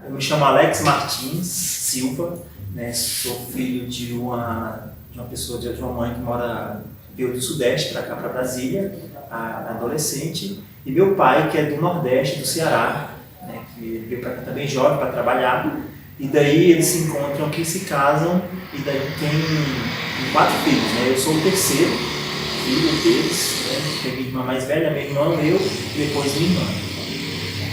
Eu me chamo Alex Martins Silva, né? Sou filho de uma pessoa, de uma mãe que veio do Sudeste para cá, para Brasília, adolescente, e meu pai, que é do Nordeste, do Ceará, né? Que veio para cá também jovem para trabalhar, e daí eles se encontram aqui, se casam, e daí tem 4 filhos, né? Eu sou o terceiro filho deles, né? Tem minha irmã mais velha, meu irmão, eu, e depois minha irmã.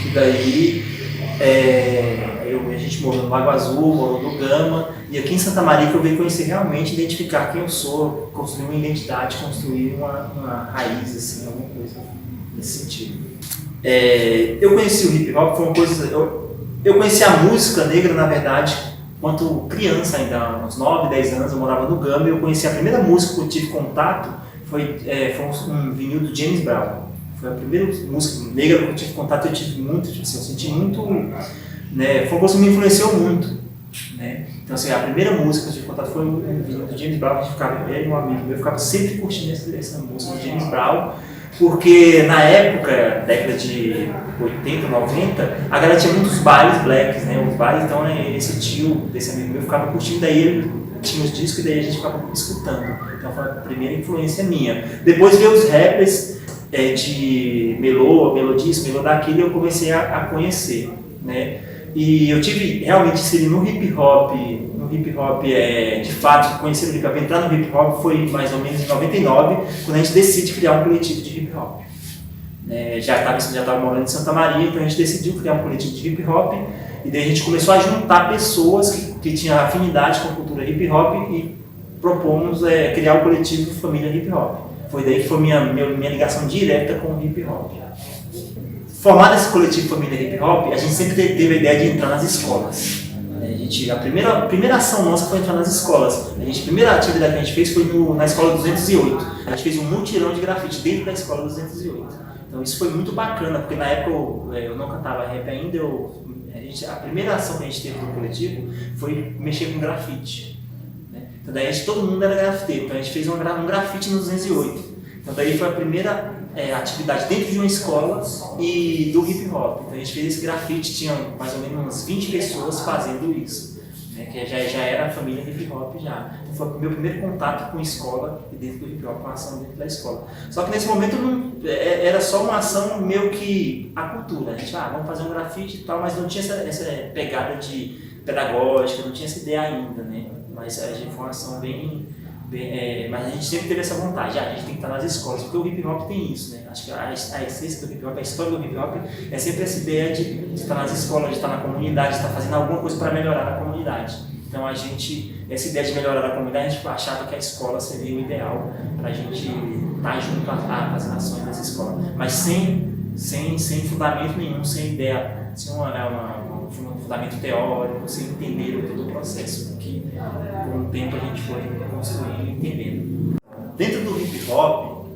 E daí a gente morou no Lago Azul, morou no Gama, e aqui em Santa Maria que eu venho conhecer realmente, identificar quem eu sou, construir uma identidade, construir uma raiz, assim, alguma coisa nesse sentido. Eu conheci o hip hop, foi uma coisa. Eu conheci a música negra, na verdade, quando criança, ainda uns 9, 10 anos, eu morava no Gama, e eu conheci a primeira música que eu tive contato, foi um vinil do James Brown. Foi a primeira música negra que eu tive contato, eu tive muito, tipo assim, eu senti muito, né, foi uma coisa que me influenciou muito, né. Então assim, a primeira música que eu tive contato foi um vídeo do James Brown, a gente ficava, ele e um amigo meu, eu ficava sempre curtindo essa música do James Brown, porque na época, década de 80, 90, a galera tinha muitos bailes blacks, né, os bailes, então esse tio desse amigo meu ficava curtindo, daí ele tinha os discos e daí a gente ficava escutando, então foi a primeira influência minha. Depois veio os rappers, de melodias, daquilo, eu comecei a conhecer, né? E eu tive realmente inserido no hip hop, de fato, conhecer o hip hop, entrar no hip hop foi mais ou menos em 99, quando a gente decide criar um coletivo de hip hop. Já estava morando em Santa Maria, então a gente decidiu criar um coletivo de hip hop, e daí a gente começou a juntar pessoas que tinham afinidade com a cultura hip hop e propomos criar o coletivo Família Hip Hop. Foi daí que foi minha ligação direta com o hip hop. Formado esse coletivo Família Hip Hop, a gente sempre teve a ideia de entrar nas escolas. A primeira ação nossa foi entrar nas escolas. A primeira atividade que a gente fez foi na escola 208. A gente fez um mutirão de grafite dentro da escola 208. Então isso foi muito bacana, porque na época eu não cantava rap ainda. A primeira ação que a gente teve no coletivo foi mexer com grafite. Então daí todo mundo era grafiteiro, então a gente fez um grafite no 208. Então daí foi a primeira atividade dentro de uma escola e do hip hop. Então a gente fez esse grafite, tinha mais ou menos umas 20 pessoas fazendo isso, né, que já era a família hip hop já. Então foi o meu primeiro contato com a escola e dentro do hip hop, com a ação dentro da escola. Só que nesse momento era só uma ação meio que a cultura, a gente, vamos fazer um grafite e tal, mas não tinha essa pegada de pedagógica, não tinha essa ideia ainda, né? Mas a gente foi uma ação mas a gente sempre teve essa vontade, a gente tem que estar nas escolas, porque o hip hop tem isso, né? Acho que a essência do hip hop, a história do hip hop é sempre essa ideia de estar nas escolas, de estar na comunidade, de estar fazendo alguma coisa para melhorar a comunidade. Então essa ideia de melhorar a comunidade, a gente achava que a escola seria o ideal para a gente estar junto às ações dessa escola, mas sem fundamento nenhum, sem ideia, sem um fundamento teórico, sem entender todo o processo que com o tempo a gente foi construindo e entendendo. Dentro do hip hop,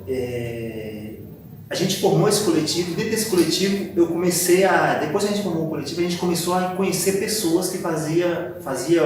a gente formou esse coletivo. Dentro desse coletivo eu comecei depois que a gente formou o coletivo, a gente começou a conhecer pessoas que fazia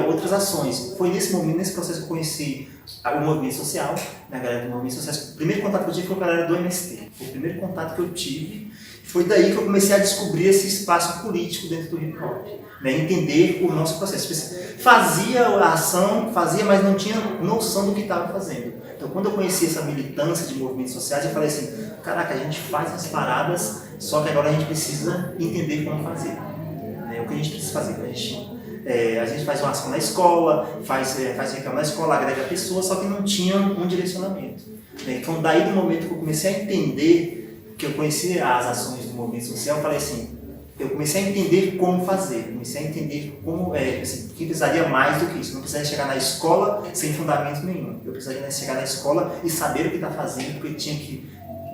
outras ações. Foi nesse momento, nesse processo que eu conheci o movimento social, a galera do movimento social. O primeiro contato que eu tive foi com a galera do MST. Foi o primeiro contato que eu tive. Foi daí que eu comecei a descobrir esse espaço político dentro do hip hop, né? Entender o nosso processo. Fazia a ação, mas não tinha noção do que estava fazendo. Então, quando eu conheci essa militância de movimentos sociais, eu falei assim, caraca, a gente faz as paradas, só que agora a gente precisa entender como fazer. Né? O que a gente precisa fazer? A gente faz uma ação na escola, faz reclamo na escola, agrega pessoas, só que não tinha um direcionamento. Né? Então, daí do momento que eu comecei a entender, que eu conheci as ações do movimento social, eu falei assim, eu comecei a entender como fazer, comecei a entender como, que precisaria mais do que isso. Não precisaria chegar na escola sem fundamento nenhum. Eu precisaria chegar na escola e saber o que está fazendo, porque tinha que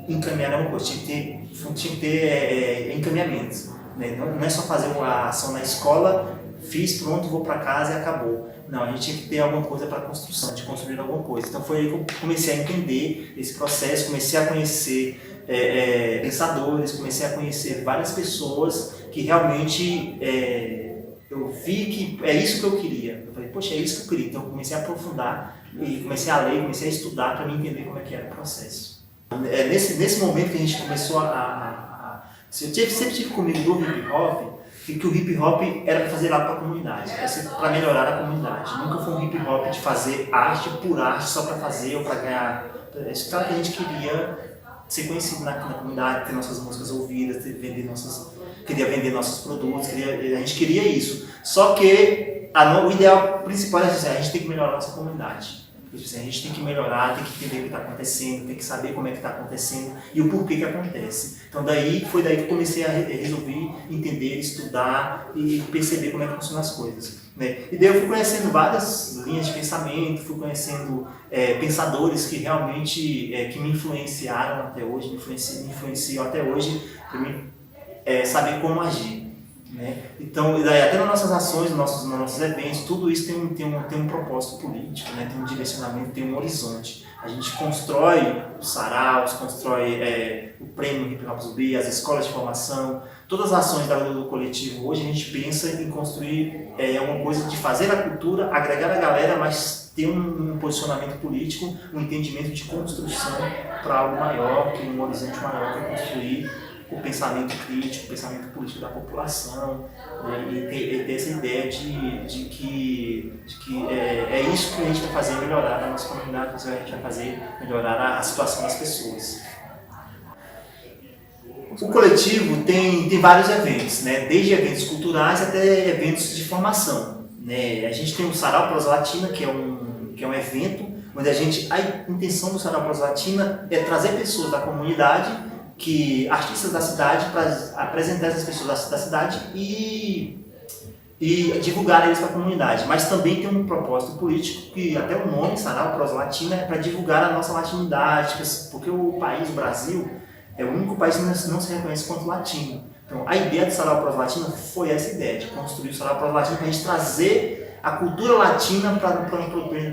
encaminhar alguma coisa, tinha que ter encaminhamentos. Né? Não é só fazer uma ação na escola, fiz, pronto, vou para casa e acabou. Não, a gente tinha que ter alguma coisa para a construção, de construir alguma coisa. Então foi aí que eu comecei a entender esse processo, comecei a conhecer pensadores, comecei a conhecer várias pessoas que realmente eu vi que é isso que eu queria. Eu falei, poxa, é isso que eu queria. Então eu comecei a aprofundar e comecei a ler, comecei a estudar para me entender como é que era o processo. Nesse momento que a gente começou eu sempre tive comigo do hip hop, que o hip hop era para fazer lá para a comunidade, para melhorar a comunidade. Nunca foi um hip hop de fazer arte por arte, só para fazer ou para ganhar. Claro que a gente queria ser conhecido na comunidade, ter nossas músicas ouvidas, queria vender nossos produtos, a gente queria isso. Só que o ideal principal é assim, a gente tem que melhorar a nossa comunidade. A gente tem que melhorar, tem que entender o que está acontecendo, tem que saber como é que está acontecendo e o porquê que acontece. Então foi daí que eu comecei a resolver entender, estudar e perceber como é que funcionam as coisas. Né? E daí eu fui conhecendo várias linhas de pensamento, fui conhecendo pensadores que realmente que me influenciaram até hoje, me influenciam até hoje para mim saber como agir. Né? Então, e daí, até nas nossas ações, nos nossos eventos, tudo isso tem um propósito político, né? Tem um direcionamento, tem um horizonte. A gente constrói os saraus, constrói o prêmio Hip Hop Zumbi, as escolas de formação, todas as ações da luta do coletivo. Hoje a gente pensa em construir uma coisa de fazer a cultura, agregar a galera, mas ter um posicionamento político, um entendimento de construção para algo maior, um horizonte maior para construir o pensamento crítico, o pensamento político da população, né? E ter essa ideia de que é isso que a gente vai fazer melhorar a nossa comunidade, isso que a gente vai fazer melhorar a situação das pessoas. O coletivo tem vários eventos, né? Desde eventos culturais até eventos de formação. Né? A gente tem o Sarau Prosa Latina, que é um evento onde a intenção do Sarau Prosa Latina é trazer pessoas da comunidade, artistas da cidade, para apresentar essas pessoas da cidade e divulgar eles para a comunidade. Mas também tem um propósito político, que até o nome, Sarau Prosa Latina, é para divulgar a nossa latinidade, porque o Brasil, é o único país que não se reconhece quanto latino. Então, a ideia do Sarau Prosa Latina foi essa ideia, de construir o Sarau Prosa Latina para a gente trazer a cultura latina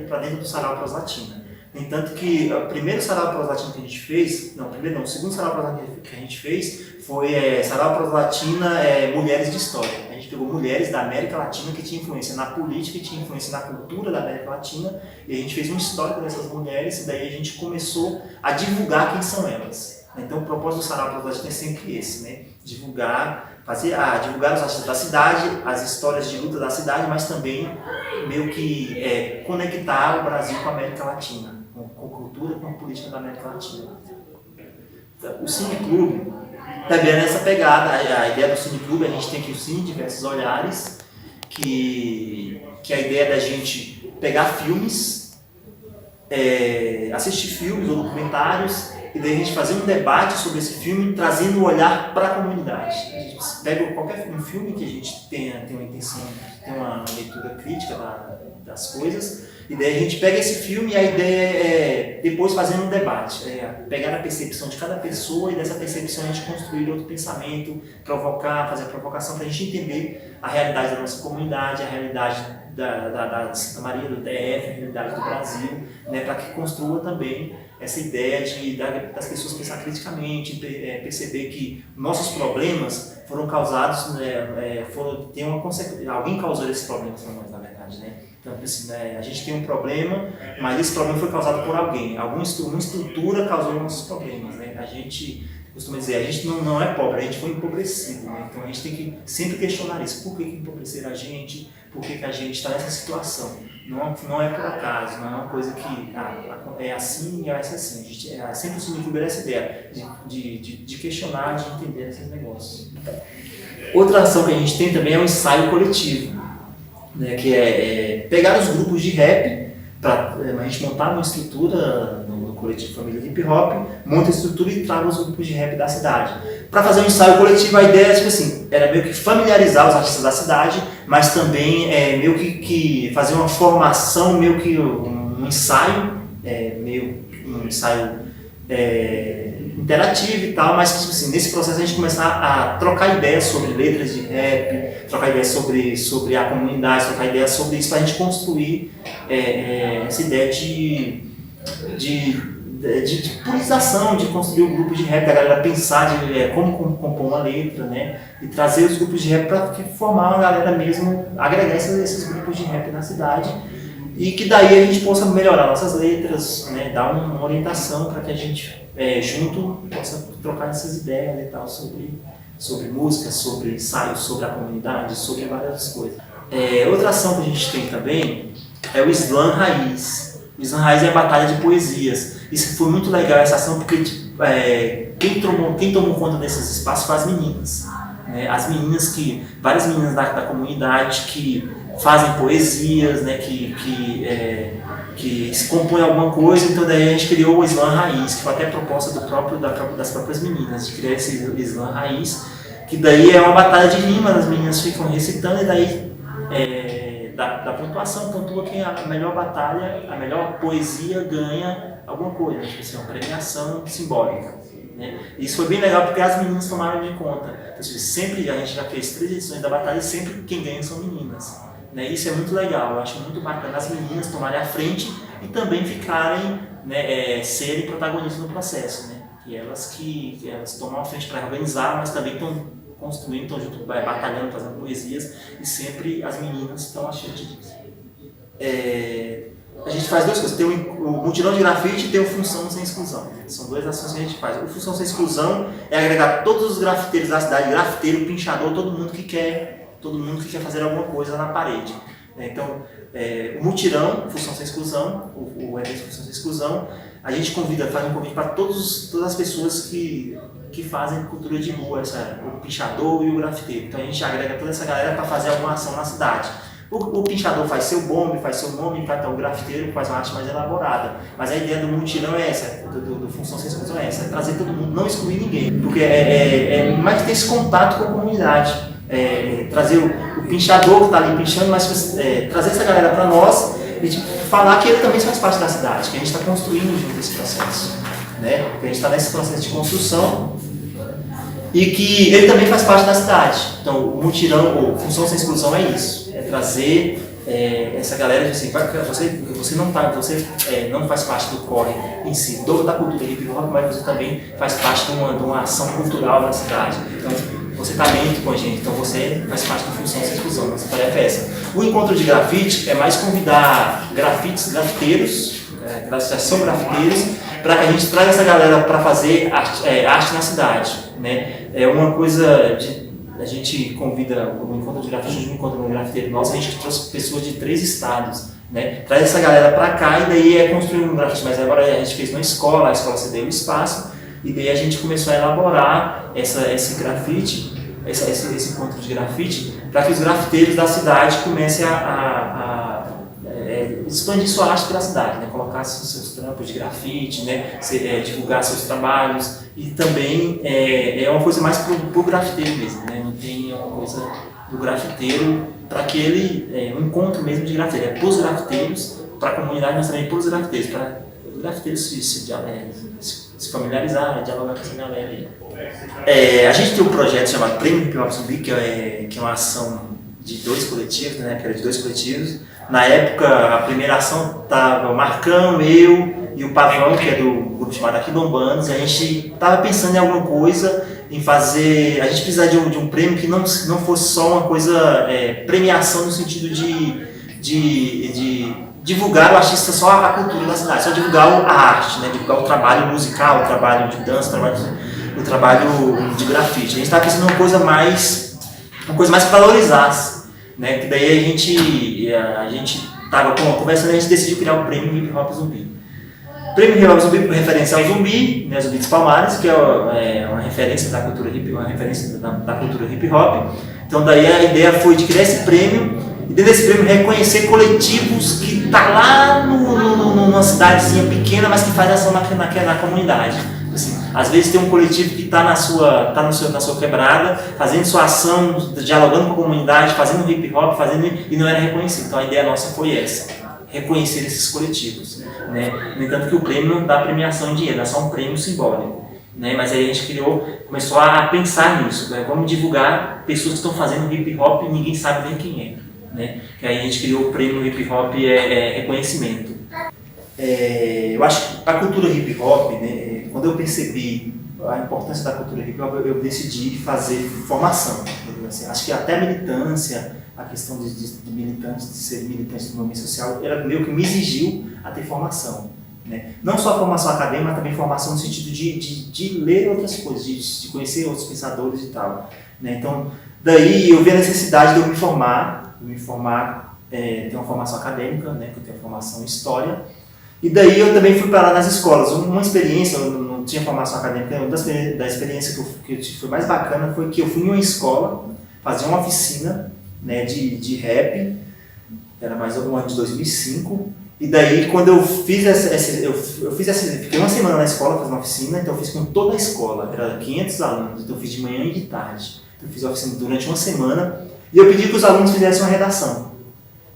para dentro do Sarau Prosa Latina. No entanto que o primeiro Sarau Prosa Latina que a gente fez, o segundo Sarau Prosa Latina que a gente fez foi Sarau Prosa Latina Mulheres de História. A gente pegou mulheres da América Latina que tinham influência na política, que tinham influência na cultura da América Latina, e a gente fez um histórico dessas mulheres, e daí a gente começou a divulgar quem são elas. Então o propósito do Sarau Prosa Latina é sempre esse, né? Divulgar os artistas da cidade, as histórias de luta da cidade, mas também meio que conectar o Brasil com a América Latina, com a cultura, com a política da América Latina. O Cine Clube também é nessa pegada. A ideia do Cine Clube, a gente tem aqui o Cine Diversos Olhares, que a ideia é da gente pegar filmes, assistir filmes ou documentários, e daí a gente fazer um debate sobre esse filme, trazendo o olhar para a comunidade. A gente pega qualquer filme que a gente tenha uma intenção, tem uma leitura crítica das coisas, e daí a gente pega esse filme e a ideia é depois fazer um debate, pegar a percepção de cada pessoa e dessa percepção a gente construir outro pensamento, fazer a provocação para a gente entender a realidade da nossa comunidade, a realidade da Santa Maria, do DF, a realidade do Brasil, né, para que construa também essa ideia das pessoas pensar criticamente, perceber que nossos problemas foram causados, alguém causou esses problemas para nós, na verdade, né? Então, assim, a gente tem um problema, mas esse problema foi causado por alguém. Uma estrutura causou nossos problemas, né? A gente costuma dizer, a gente não é pobre, a gente foi empobrecido, né? Então a gente tem que sempre questionar isso. Por que empobreceram a gente? Por que a gente está nessa situação? Não é por acaso, não é uma coisa que é assim e vai ser assim. A gente, sempre o Cine Clube essa ideia de questionar, de entender esses negócios. Outra ação que a gente tem também é o ensaio coletivo, né, que é pegar os grupos de rap para a gente montar uma estrutura no coletivo Família Hip Hop, monta a estrutura e traga os grupos de rap da cidade. Para fazer um ensaio coletivo, a ideia era meio que familiarizar os artistas da cidade, mas também meio que fazer uma formação, meio que um ensaio, um ensaio interativo e tal, mas assim, nesse processo a gente começar a trocar ideias sobre letras de rap, trocar ideias sobre a comunidade, trocar ideias sobre isso, para a gente construir essa ideia de purização, de construir um grupo de rap, da galera pensar como compor uma letra, né? E trazer os grupos de rap para formar uma galera mesmo, agregar esses grupos de rap na cidade, e que daí a gente possa melhorar nossas letras, né? Dar uma orientação para que a gente junto possa trocar essas ideias e tal sobre sobre música, sobre ensaio, sobre a comunidade, sobre várias coisas. Outra ação que a gente tem também é o Slam Raiz. O Slam Raiz é a batalha de poesias. Isso foi muito legal, essa ação, porque quem tomou conta desses espaços foram as meninas. Né? As meninas várias meninas da comunidade que fazem poesias, né? que se compõem alguma coisa, então daí a gente criou o Slam Raiz, que foi até proposta das próprias meninas, de criar esse Slam Raiz, que daí é uma batalha de rima, as meninas ficam recitando e daí da pontuação, pontua quem a melhor batalha, a melhor poesia ganha alguma coisa, tipo assim, uma premiação simbólica. Né? Isso foi bem legal porque as meninas tomaram de conta. Então, sempre, a gente já fez 3 edições da batalha e sempre quem ganha são meninas. Né? Isso é muito legal, eu acho muito bacana as meninas tomarem a frente e também ficarem, né, serem protagonistas no processo. Né? Que elas tomam a frente para organizar, mas também estão construindo, estão junto, batalhando, fazendo poesias, e sempre as meninas estão à frente disso. A gente faz 2 coisas, tem o mutirão de grafite e tem o Função Sem Exclusão. São 2 ações que a gente faz. O Função Sem Exclusão é agregar todos os grafiteiros da cidade, grafiteiro, pinchador, todo mundo que quer fazer alguma coisa na parede. Então, o mutirão, Função Sem Exclusão, o evento Função Sem Exclusão, a gente faz um convite para todas as pessoas que fazem cultura de rua, o pinchador e o grafiteiro. Então a gente agrega toda essa galera para fazer alguma ação na cidade. O pinchador faz seu bombe, faz seu nome, o grafiteiro faz uma arte mais elaborada. Mas a ideia do mutirão é essa, do Função Sem Exclusão é essa, é trazer todo mundo, não excluir ninguém. Porque mais ter esse contato com a comunidade. Trazer o pinchador que está ali pinchando, mas trazer essa galera para nós e falar que ele também faz parte da cidade, que a gente está construindo junto esse processo. Né? Que a gente está nesse processo de construção e que ele também faz parte da cidade. Então, o mutirão, ou Função Sem Exclusão é isso, é trazer essa galera de assim, você não faz parte do corre em si, da cultura hip hop, mas você também faz parte de uma ação cultural na cidade. Então, você está dentro com a gente, então você faz parte da Função Sem Exclusão, nossa tarefa é essa. O encontro de grafite é mais convidar grafiteiros, são grafiteiros, para que a gente traga essa galera para fazer arte na cidade. Né? É uma coisa, a gente convida o encontro de grafite, um encontro de grafiteiro nosso, a gente trouxe pessoas de 3 estados. Né? Traz essa galera para cá e daí construir um grafite, mas agora a gente fez uma escola, a escola cedeu o espaço, e daí a gente começou a elaborar esse grafite, esse encontro de grafite, para que os grafiteiros da cidade comecem a expandir sua arte pela cidade, né? Colocar seus trampos de grafite, né? Divulgar seus trabalhos, e também é uma coisa mais pro grafiteiro mesmo, né? Não tem uma coisa do grafiteiro para aquele um encontro mesmo de grafiteiro, é para os grafiteiros, para a comunidade, mas também para os grafiteiros, para os grafiteiros se familiarizar, dialogar com essa galera aí. A gente tem um projeto chamado Prêmio Hip Hop Zumbi, que é uma ação de 2 coletivos, né? Que era de 2 coletivos. Na época, a primeira ação estava o Marcão, eu e o Pavão, que é do grupo chamado Aquidombanos, e a gente estava pensando em alguma coisa, em fazer. A gente precisava de um prêmio que não fosse só uma coisa, premiação no sentido de divulgar o artista, só a cultura da cidade, só divulgar a arte, né? Divulgar o trabalho musical, o trabalho de dança, o trabalho de grafite. A gente estava pensando em uma coisa mais que valorizasse. Né? Que daí a gente estava conversando e a gente decidiu criar o Prêmio Hip Hop Zumbi. O Prêmio Hip Hop Zumbi por referência ao Zumbi, né? Zumbi dos Palmares, que é uma referência da cultura hip hop. Então daí a ideia foi de criar esse prêmio e dentro desse prêmio reconhecer coletivos que estão lá numa cidadezinha pequena, mas que faz ação na comunidade. Assim, às vezes tem um coletivo que está na sua quebrada, fazendo sua ação, dialogando com a comunidade, fazendo hip hop, e não era reconhecido. Então a ideia nossa foi essa, reconhecer esses coletivos. Né? No entanto que o prêmio não dá premiação em dinheiro, dá só um prêmio simbólico. Né? Mas aí a gente começou a pensar nisso, né? Vamos divulgar pessoas que estão fazendo hip hop e ninguém sabe nem quem é. Né? Que aí a gente criou o prêmio hip hop reconhecimento. Eu acho que a cultura hip hop, né, quando eu percebi a importância da cultura hip hop, eu decidi fazer formação. Assim, acho que até a militância, a questão de ser militante do movimento social, era meio que me exigiu a ter formação. né? Não só a formação acadêmica, mas também formação no sentido de ler outras coisas, de conhecer outros pensadores e tal, né? Então, daí eu vi a necessidade de eu me formar, ter uma formação acadêmica, né? Que eu tenho formação em História, e daí eu também fui parar nas escolas. Uma experiência, eu não tinha formação acadêmica, uma da experiência que eu tive foi mais bacana foi que eu fui em uma escola fazer uma oficina, né, de rap, era mais ou menos no ano de 2005, e daí quando eu fiz fiquei uma semana na escola fazendo uma oficina, então eu fiz com toda a escola, era 500 alunos, então eu fiz de manhã e de tarde, eu fiz a oficina durante uma semana, e eu pedi que os alunos fizessem uma redação.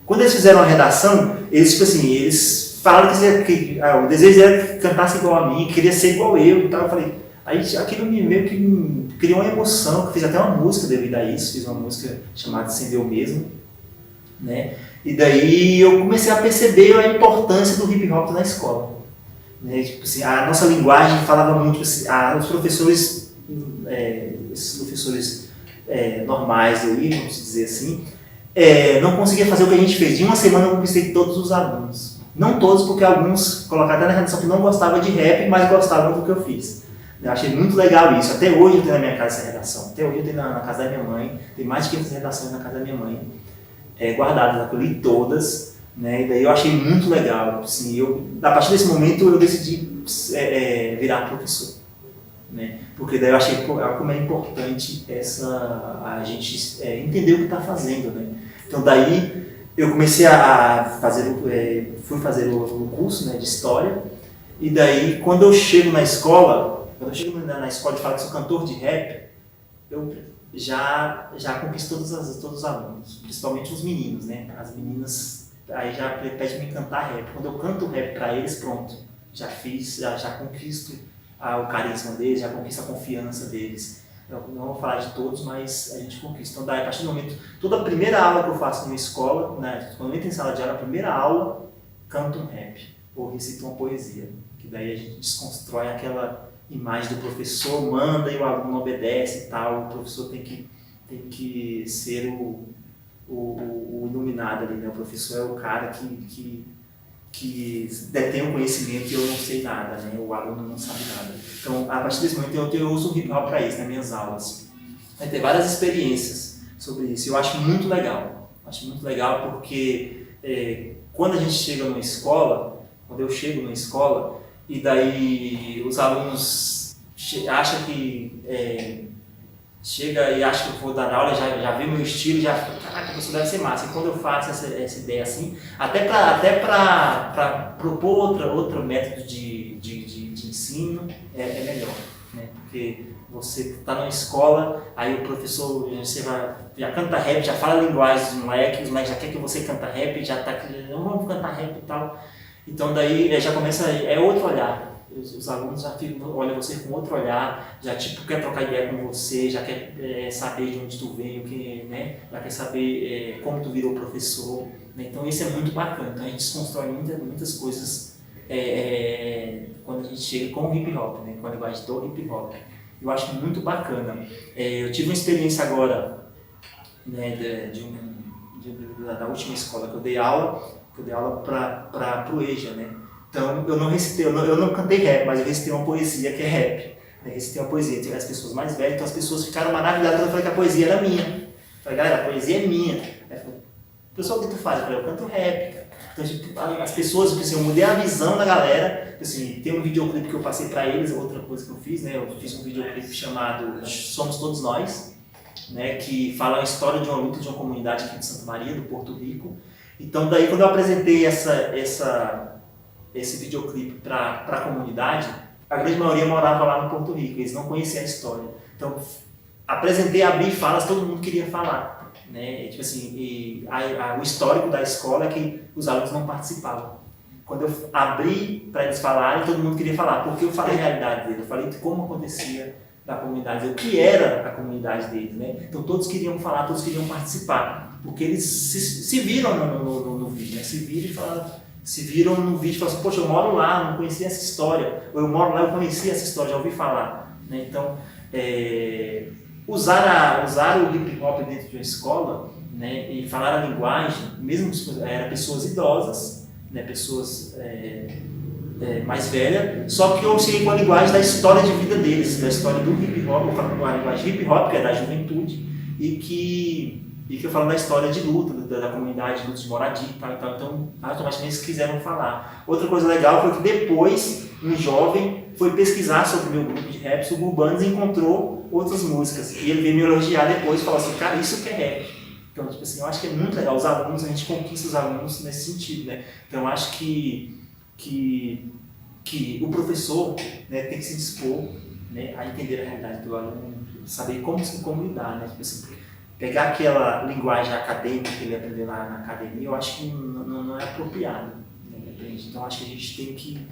Quando eles fizeram uma redação, eles falaram que o desejo era que cantasse igual a mim, queria ser igual eu e tal. Eu falei, aí aquilo meio que me criou uma emoção, que eu fiz até uma música devido a isso, fiz uma música chamada Sem Eu Mesmo, né? E daí eu comecei a perceber a importância do hip hop na escola, né? Tipo assim, a nossa linguagem falava muito assim, os professores, esses professores normais aí, vamos dizer assim, não conseguia fazer o que a gente fez. De uma semana eu conquistei todos os alunos. Não todos, porque alguns colocaram até na redação que não gostavam de rap, mas gostavam do que eu fiz. Eu achei muito legal isso. Até hoje eu tenho na minha casa essa redação. Até hoje eu tenho na casa da minha mãe. Tem mais de 500 redações na casa da minha mãe, guardadas. Eu li todas, né? E daí eu achei muito legal. Assim, a partir desse momento eu decidi virar professor, né? Porque daí eu achei como é importante a gente entender o que está fazendo, né? Então daí eu comecei a fazer, fui fazer o curso, né, de História, e daí quando eu chego na escola e falo que sou cantor de rap, eu já conquisto todos os alunos, principalmente os meninos, né? As meninas aí já pedem para me cantar rap. Quando eu canto rap para eles, pronto, já conquisto o carisma deles, já conquisto a confiança deles. Eu não vou falar de todos, mas a gente conquista. Então, daí, a partir do momento, toda a primeira aula que eu faço numa escola, né, quando eu entro em sala de aula, a primeira aula, canto um rap ou recito uma poesia. Que daí a gente desconstrói aquela imagem do professor, manda e o aluno obedece e tal. O professor tem que ser o iluminado ali, né? O professor é o cara que detém o conhecimento e eu não sei nada, né? O aluno não sabe nada. Então, a partir desse momento, eu uso o hip hop para isso, nas minhas aulas. Vai ter várias experiências sobre isso. Eu acho muito legal. Acho muito legal porque quando eu chego numa escola, e daí os alunos acham que chega e acha que eu vou dar aula, já vê meu estilo, já fala, caraca, isso deve ser massa. E quando eu faço essa ideia assim, até para propor outro método de ensino, é melhor, né? Porque você está numa escola, aí o professor, você já canta rap, já fala a linguagem dos moleques, os moleques já quer que você canta rap, já está não vamos cantar rap e tal. Então daí já começa, outro olhar. Os alunos já olham você com outro olhar, já quer trocar ideia com você, já quer saber de onde tu veio, né? Já quer saber como tu virou professor, né? Então isso é muito bacana. Então a gente desconstrói muitas coisas quando a gente chega com o hip hop, né? Com a linguagem do hip hop. Eu acho muito bacana. Eu tive uma experiência agora, né, da última escola que eu dei aula para o EJA, né? Então, eu não cantei rap, mas eu recitei uma poesia que é rap. Eu recitei uma poesia, tinha as pessoas mais velhas, então as pessoas ficaram maravilhadas quando eu falei que a poesia era minha. Eu falei, galera, a poesia é minha. Aí falou, pessoal, o que tu faz? Eu falei, eu canto rap. Então, tipo, as pessoas, assim, eu mudei a visão da galera. Assim, tem um videoclipe que eu passei para eles, outra coisa que eu fiz, né? Eu fiz um videoclipe chamado Somos Todos Nós, né? Que fala a história de uma luta de uma comunidade aqui de Santa Maria, do Porto Rico. Então, daí, quando eu apresentei esse videoclipe para a comunidade, a grande maioria morava lá no Porto Rico, eles não conheciam a história. Então, apresentei, abri falas, todo mundo queria falar, né? Tipo assim, o histórico da escola é que os alunos não participavam. Quando eu abri para eles falarem, todo mundo queria falar, porque eu falei a realidade deles, eu falei de como acontecia da comunidade, o que era a comunidade deles, né? Então todos queriam falar, todos queriam participar, porque eles se viram no vídeo, né? Se viram no vídeo e falaram assim, poxa, eu moro lá, não conhecia essa história, ou eu moro lá, eu conheci essa história, já ouvi falar, né? Então, usar o hip hop dentro de uma escola, né, e falar a linguagem, mesmo que eram pessoas idosas, né, pessoas mais velha, só que eu cheguei com a linguagem da história de vida deles, da história do hip hop, eu falo com a linguagem hip hop, que é da juventude, e que eu falo da história de luta, da comunidade, de luta de moradia e tal, então automaticamente eles quiseram falar. Outra coisa legal foi que depois um jovem foi pesquisar sobre o meu grupo de rap, sobre o Urbanos, e encontrou outras músicas, e ele veio me elogiar depois e falou assim, cara, isso que é rap. Então, tipo assim, eu acho que é muito legal, os alunos, a gente conquista os alunos nesse sentido, né? Então, eu acho que o professor, né, tem que se dispor, né, a entender a realidade do aluno, saber como lidar, né? Tipo assim, pegar aquela linguagem acadêmica que ele aprendeu lá na academia, eu acho que não é apropriado, né? Então, eu acho que a gente tem que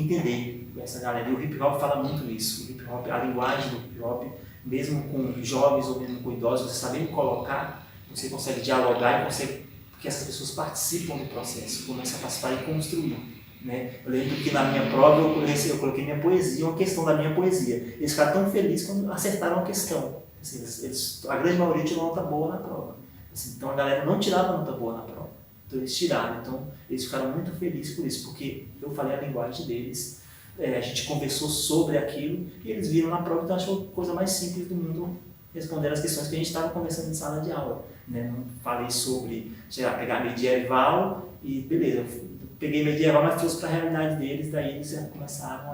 entender essa galera. E o hip hop fala muito isso. O hip hop, a linguagem do hip hop, mesmo com jovens ou mesmo com idosos, você sabendo colocar, você consegue dialogar e consegue que essas pessoas participam do processo, começam a participar e construir, né? Eu lembro que na minha prova eu coloquei minha poesia, uma questão da minha poesia. Eles ficaram tão felizes quando acertaram a questão. Assim, a grande maioria tirou nota boa na prova. Assim, então a galera não tirava nota boa na prova. Então eles tiraram. Então eles ficaram muito felizes por isso, porque eu falei a linguagem deles, a gente conversou sobre aquilo e eles viram na prova, então achou a coisa mais simples do mundo responder as questões que a gente estava conversando em sala de aula, né? Não falei sobre, sei lá, pegar medieval e beleza, eu peguei medieval, mas trouxe para a realidade deles, daí eles começaram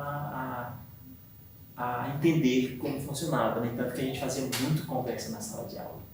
a entender como funcionava, né? Tanto que a gente fazia muito conversa na sala de aula.